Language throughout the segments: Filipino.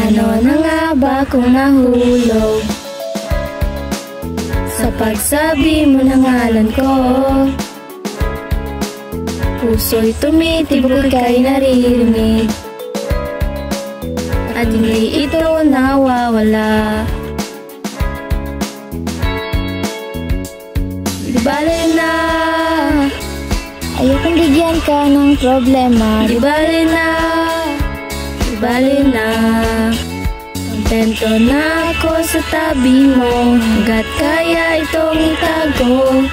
Paano na nga ba kung nahulog sa pagsabi mo ng ngalan ko? Puso'y tumitibok kay naririnig at hindi ito nawawala. Di bale na, ayokong bigyan ka ng problema. di bale na, di bale na. Kontento na ako sa tabi mo, hanggat kaya itong itago.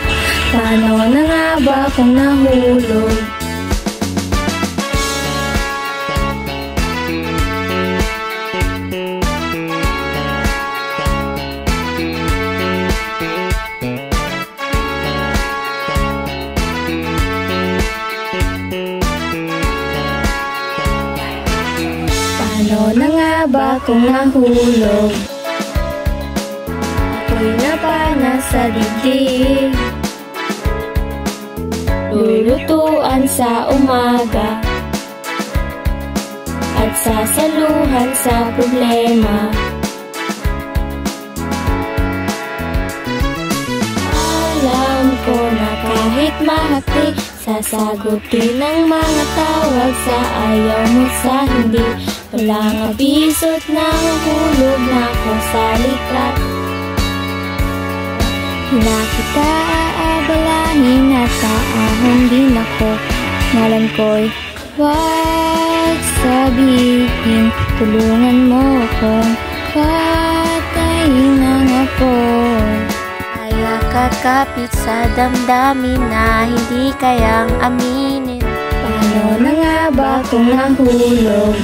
Paano na nga ba kung nahulog? Paano na nga ba kung nahulog? Ako'y napana sa dibdib, lulutuan sa umaga at sasaluhan sa problema. Alam ko na kahit mahati, sasagutin ang mga tawag sa ayaw mo sa hindi. Walang abiso't nahulog na ako sa likrat. Na kita aabalahin at aahon din ako. Ngalan ko'y wag sabihin, tulungan mo akong patayin ang apoy. Kaya kakapit sa damdamin na hindi kayang aminin. Paano na nga ba kung nahulog?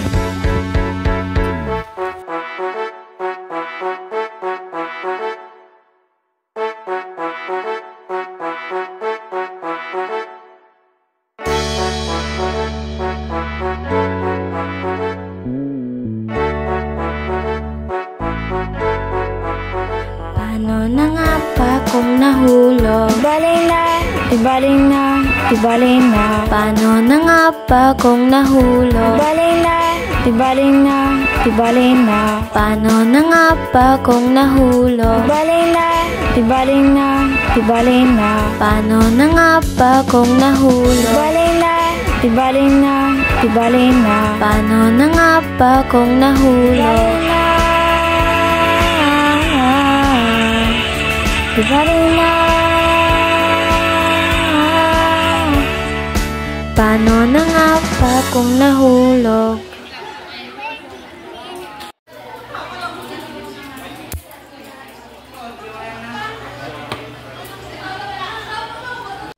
Paano na nga ba kung nahulog? Di bale na, di bale na. Paano na nga ba kung nahulog? Di bale na, di bale na. Paano na nga ba kung nahulog? Di bale na, di bale na. Paano na nga ba kung nahulog? Di bale na, di bale na. Paano na nga ba kung nahulog? Di bale na. Paano na nga ba kung nahulog?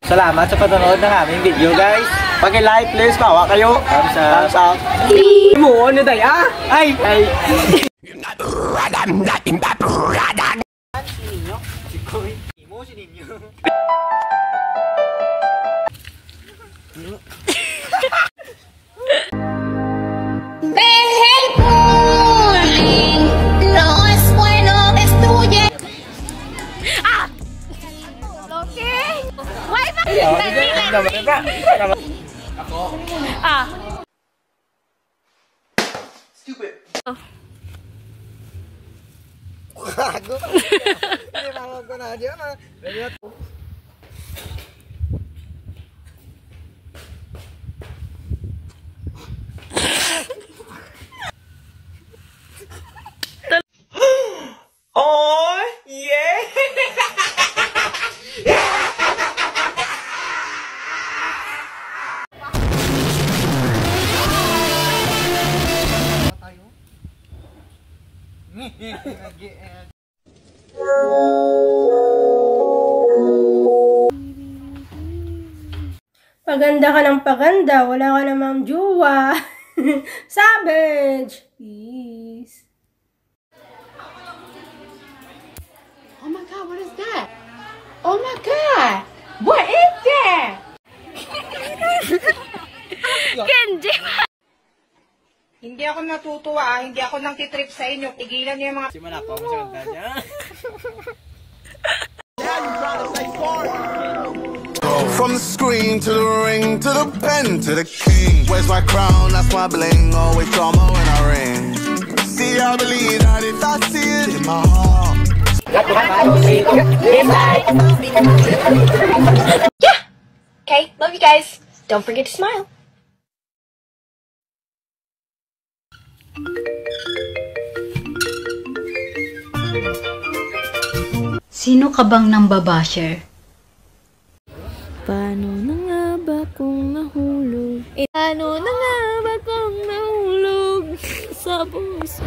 Salamat sa panonood ng aming video, guys. Paki-like, please. Bawa kayo. Thumbs up. Mo, ano day, ah? Ay! Ako? Stupid. Gago. Hindi mawag ko na dyan, ah. Oh, yeah. Paganda ka ng paganda, wala ka namang jowa. Savage! Peace. Oh my God, what is that? Oh my God! What is that? Kenji! Hindi ako natutuwa, hindi ako nang titrip sa inyo. Tigilan niyo yung mga... Simula pa mo sa kanta niya. From the screen to the ring, to the pen, to the king. Where's my crown? That's my bling. Always drama when I ring. See how I believe that if I see it in my heart. Yeah! Okay, love you guys. Don't forget to smile. Sino ka bang nambabasher? Paano na nga ba kung nahulog? Paano na nga ba kung nahulog sa puso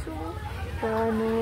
mo? Paano